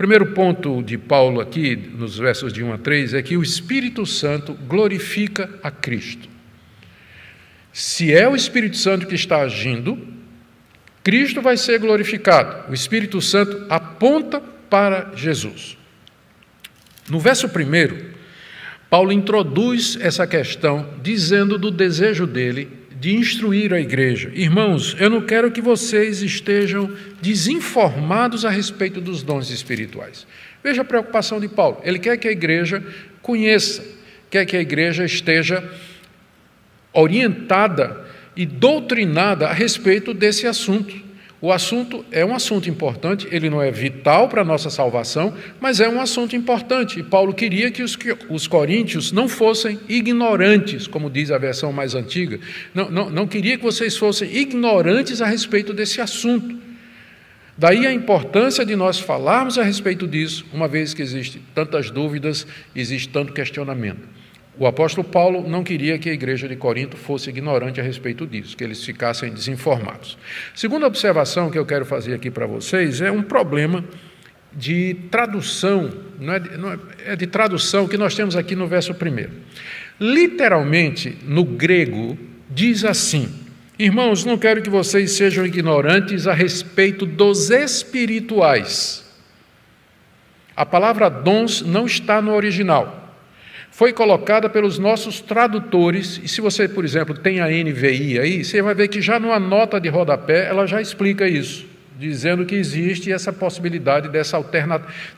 primeiro ponto de Paulo aqui, nos versos de 1 a 3, é que o Espírito Santo glorifica a Cristo. Se é o Espírito Santo que está agindo, Cristo vai ser glorificado. O Espírito Santo aponta para Jesus. No verso 1, Paulo introduz essa questão dizendo do desejo dele de instruir a igreja. Irmãos, eu não quero que vocês estejam desinformados a respeito dos dons espirituais. Veja a preocupação de Paulo. Ele quer que a igreja conheça, quer que a igreja esteja orientada e doutrinada a respeito desse assunto. O assunto é um assunto importante, ele não é vital para a nossa salvação, mas é um assunto importante. E Paulo queria que os coríntios não fossem ignorantes, como diz a versão mais antiga. Não queria que vocês fossem ignorantes a respeito desse assunto. Daí a importância de nós falarmos a respeito disso, uma vez que existem tantas dúvidas, existe tanto questionamento. O apóstolo Paulo não queria que a igreja de Corinto fosse ignorante a respeito disso, que eles ficassem desinformados. Segunda observação que eu quero fazer aqui para vocês é um problema de tradução, é de tradução que nós temos aqui no verso 1. Literalmente, no grego, diz assim: irmãos, não quero que vocês sejam ignorantes a respeito dos espirituais. A palavra dons não está no original. Foi colocada pelos nossos tradutores, e se você, por exemplo, tem a NVI aí, você vai ver que já numa nota de rodapé ela já explica isso, dizendo que existe essa possibilidade dessa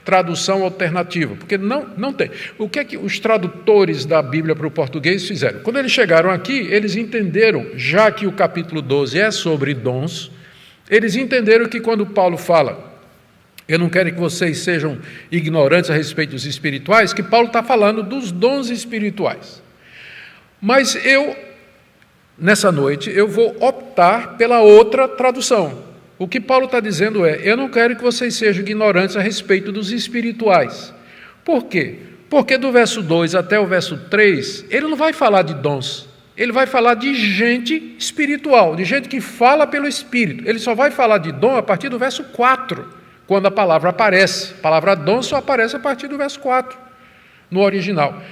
tradução alternativa, porque não tem. O que é que os tradutores da Bíblia para o português fizeram? Quando eles chegaram aqui, eles entenderam, já que o capítulo 12 é sobre dons, eles entenderam que quando Paulo fala: eu não quero que vocês sejam ignorantes a respeito dos espirituais, que Paulo está falando dos dons espirituais. Mas nessa noite, eu vou optar pela outra tradução. O que Paulo está dizendo é: eu não quero que vocês sejam ignorantes a respeito dos espirituais. Por quê? Porque do verso 2 até o verso 3, ele não vai falar de dons. Ele vai falar de gente espiritual, de gente que fala pelo Espírito. Ele só vai falar de dom a partir do verso 4. Quando a palavra aparece. A palavra dom só aparece a partir do verso 4, no original.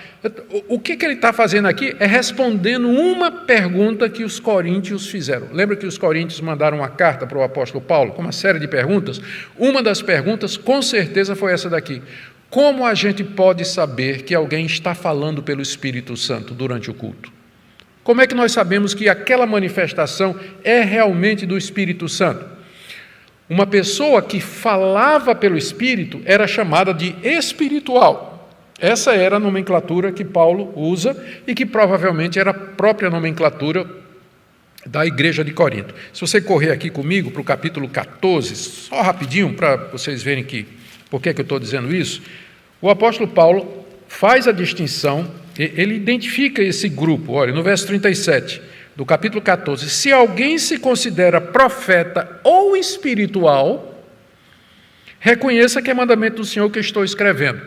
O que ele está fazendo aqui é respondendo uma pergunta que os coríntios fizeram. Lembra que os coríntios mandaram uma carta para o apóstolo Paulo com uma série de perguntas? Uma das perguntas, com certeza, foi essa daqui: como a gente pode saber que alguém está falando pelo Espírito Santo durante o culto? Como é que nós sabemos que aquela manifestação é realmente do Espírito Santo? Uma pessoa que falava pelo Espírito era chamada de espiritual. Essa era a nomenclatura que Paulo usa e que provavelmente era a própria nomenclatura da igreja de Corinto. Se você correr aqui comigo para o capítulo 14, só rapidinho para vocês verem por que eu estou dizendo isso, o apóstolo Paulo faz a distinção, ele identifica esse grupo. Olha, no verso 37, do capítulo 14, se alguém se considera profeta ou espiritual, reconheça que é mandamento do Senhor que eu estou escrevendo.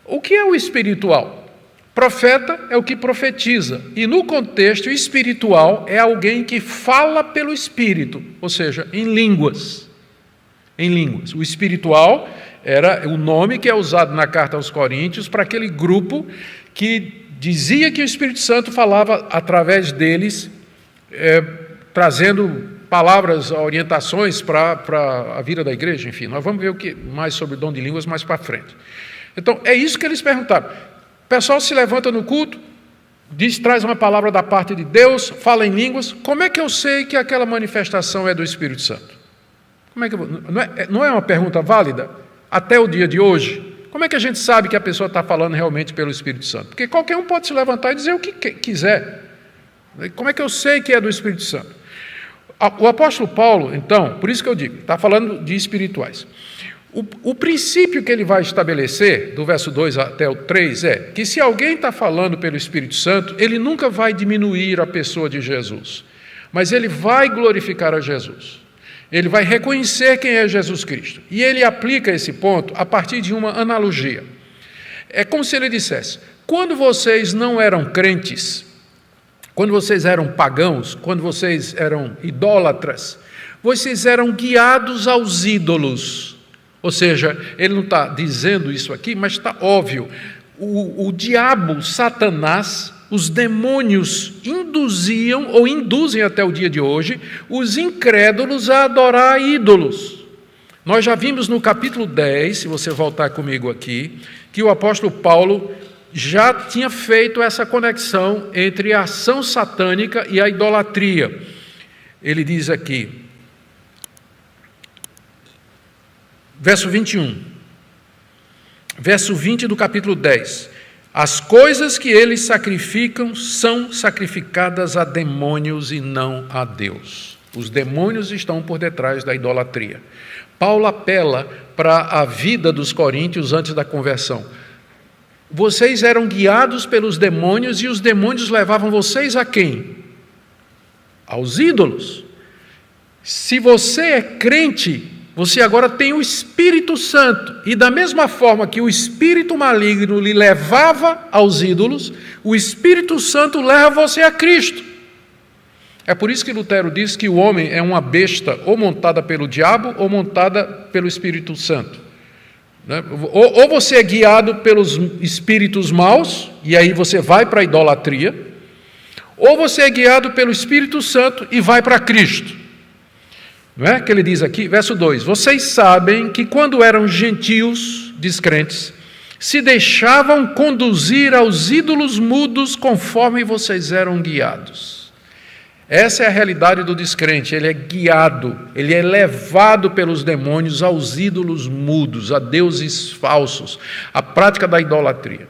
O que é o espiritual? Profeta é o que profetiza, e no contexto espiritual é alguém que fala pelo Espírito, ou seja, em línguas. Em línguas. O espiritual era o nome que é usado na carta aos Coríntios para aquele grupo que dizia que o Espírito Santo falava através deles, trazendo palavras, orientações para a vida da igreja, enfim. Nós vamos ver mais sobre o dom de línguas mais para frente. Então, é isso que eles perguntaram. O pessoal se levanta no culto, traz uma palavra da parte de Deus, fala em línguas. Como é que eu sei que aquela manifestação é do Espírito Santo? Como é que não é uma pergunta válida até o dia de hoje? Como é que a gente sabe que a pessoa está falando realmente pelo Espírito Santo? Porque qualquer um pode se levantar e dizer o que quiser. Como é que eu sei que é do Espírito Santo? O apóstolo Paulo, então, por isso que eu digo, está falando de espirituais. O princípio que ele vai estabelecer, do verso 2 até o 3, é que se alguém está falando pelo Espírito Santo, ele nunca vai diminuir a pessoa de Jesus, mas ele vai glorificar a Jesus. Ele vai reconhecer quem é Jesus Cristo. E ele aplica esse ponto a partir de uma analogia. É como se ele dissesse: quando vocês não eram crentes, quando vocês eram pagãos, quando vocês eram idólatras, vocês eram guiados aos ídolos. Ou seja, ele não está dizendo isso aqui, mas está óbvio. O diabo, Satanás, os demônios induziam, ou induzem até o dia de hoje, os incrédulos a adorar ídolos. Nós já vimos no capítulo 10, se você voltar comigo aqui, que o apóstolo Paulo já tinha feito essa conexão entre a ação satânica e a idolatria. Ele diz aqui, verso 21, verso 20 do capítulo 10, as coisas que eles sacrificam são sacrificadas a demônios e não a Deus. Os demônios estão por detrás da idolatria. Paulo apela para a vida dos coríntios antes da conversão. Vocês eram guiados pelos demônios e os demônios levavam vocês a quem? Aos ídolos. Se você é crente, você agora tem o Espírito Santo. E da mesma forma que o espírito maligno lhe levava aos ídolos, o Espírito Santo leva você a Cristo. É por isso que Lutero diz que o homem é uma besta ou montada pelo diabo ou montada pelo Espírito Santo. Ou você é guiado pelos espíritos maus, e aí você vai para a idolatria, ou você é guiado pelo Espírito Santo e vai para Cristo. Não é que ele diz aqui, verso 2, vocês sabem que quando eram gentios, descrentes, se deixavam conduzir aos ídolos mudos conforme vocês eram guiados. Essa é a realidade do descrente, ele é guiado, ele é levado pelos demônios aos ídolos mudos, a deuses falsos, a prática da idolatria.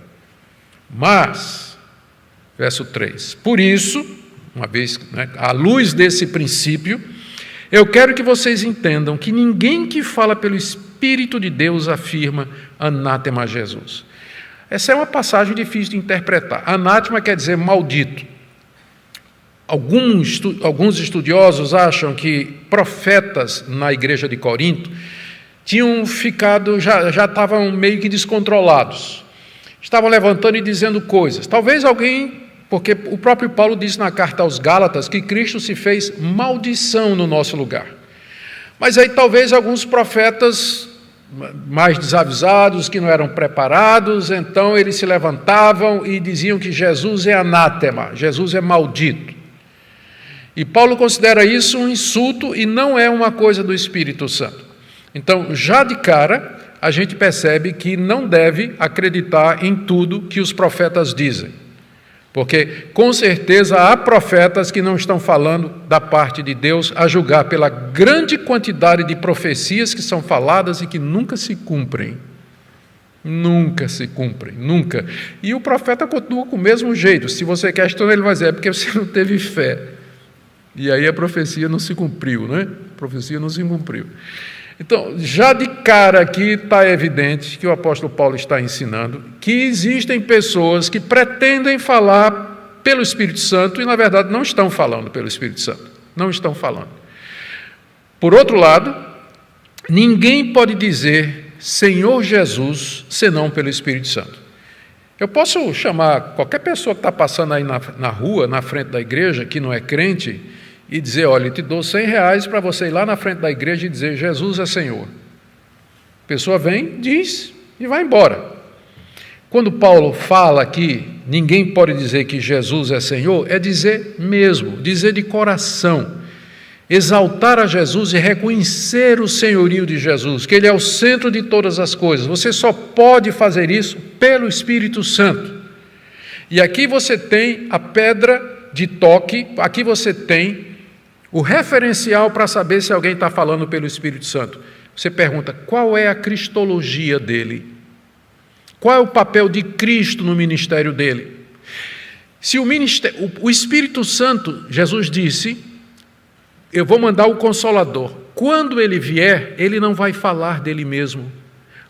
Mas, verso 3, por isso, uma vez, à luz desse princípio, eu quero que vocês entendam que ninguém que fala pelo Espírito de Deus afirma anátema a Jesus. Essa é uma passagem difícil de interpretar. Anátema quer dizer maldito. Alguns estudiosos acham que profetas na igreja de Corinto tinham ficado, já estavam meio que descontrolados. Estavam levantando e dizendo coisas. Talvez alguém, porque o próprio Paulo disse na carta aos Gálatas que Cristo se fez maldição no nosso lugar. Mas aí talvez alguns profetas mais desavisados, que não eram preparados, então eles se levantavam e diziam que Jesus é anátema, Jesus é maldito. E Paulo considera isso um insulto e não é uma coisa do Espírito Santo. Então, já de cara, a gente percebe que não deve acreditar em tudo que os profetas dizem. Porque, com certeza, há profetas que não estão falando da parte de Deus, a julgar pela grande quantidade de profecias que são faladas e que nunca se cumprem. Nunca se cumprem, nunca. E o profeta continua com o mesmo jeito. Se você questiona, ele vai dizer, é porque você não teve fé. E aí a profecia não se cumpriu, né? A profecia não se cumpriu. Então, já de cara aqui está evidente que o apóstolo Paulo está ensinando que existem pessoas que pretendem falar pelo Espírito Santo e, na verdade, não estão falando pelo Espírito Santo. Não estão falando. Por outro lado, ninguém pode dizer Senhor Jesus senão pelo Espírito Santo. Eu posso chamar qualquer pessoa que está passando aí na rua, na frente da igreja, que não é crente, e dizer, olha, eu te dou R$100 para você ir lá na frente da igreja e dizer, Jesus é Senhor. A pessoa vem, diz e vai embora. Quando Paulo fala aqui, ninguém pode dizer que Jesus é Senhor, é dizer mesmo, dizer de coração, exaltar a Jesus e reconhecer o senhorio de Jesus, que Ele é o centro de todas as coisas. Você só pode fazer isso pelo Espírito Santo. E aqui você tem a pedra de toque, aqui você tem o referencial para saber se alguém está falando pelo Espírito Santo. Você pergunta, qual é a cristologia dele? Qual é o papel de Cristo no ministério dele? Se o Espírito Santo, Jesus disse, eu vou mandar o Consolador. Quando ele vier, ele não vai falar dele mesmo,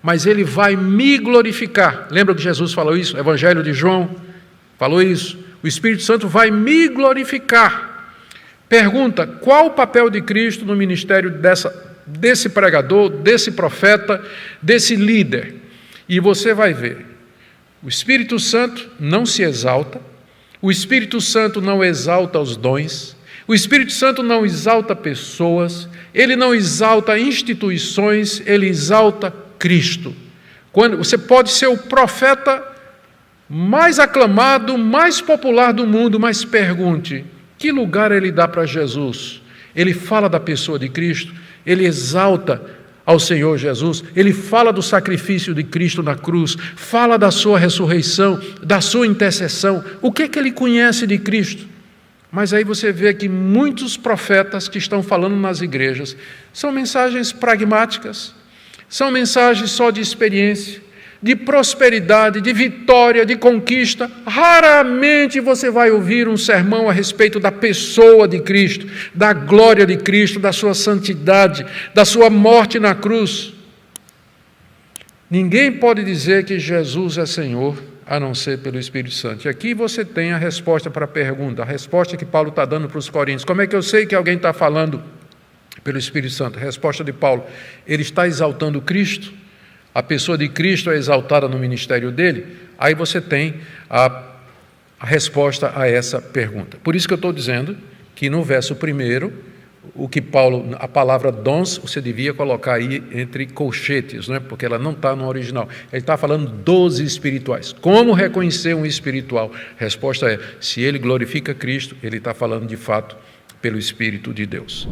mas ele vai me glorificar. Lembra que Jesus falou isso? Evangelho de João falou isso. O Espírito Santo vai me glorificar. Pergunta, qual o papel de Cristo no ministério desse pregador, desse profeta, desse líder? E você vai ver, o Espírito Santo não se exalta, o Espírito Santo não exalta os dons, O Espírito Santo não exalta pessoas, ele não exalta instituições, ele exalta Cristo. Quando você pode ser o profeta mais aclamado, mais popular do mundo, mas pergunte, que lugar ele dá para Jesus? Ele fala da pessoa de Cristo, ele exalta ao Senhor Jesus, ele fala do sacrifício de Cristo na cruz, fala da sua ressurreição, da sua intercessão. O que é que ele conhece de Cristo? Mas aí você vê que muitos profetas que estão falando nas igrejas são mensagens pragmáticas, são mensagens só de experiência, de prosperidade, de vitória, de conquista. Raramente você vai ouvir um sermão a respeito da pessoa de Cristo, da glória de Cristo, da sua santidade, da sua morte na cruz. Ninguém pode dizer que Jesus é Senhor, a não ser pelo Espírito Santo. E aqui você tem a resposta para a pergunta, a resposta que Paulo está dando para os coríntios. Como é que eu sei que alguém está falando pelo Espírito Santo? A resposta de Paulo, ele está exaltando Cristo, a pessoa de Cristo é exaltada no ministério dele, aí você tem a resposta a essa pergunta. Por isso que eu estou dizendo que no verso 1, o que Paulo, a palavra dons, você devia colocar aí entre colchetes, né? Porque ela não está no original. Ele está falando dos espirituais. Como reconhecer um espiritual? A resposta é, se ele glorifica Cristo, ele está falando de fato pelo Espírito de Deus.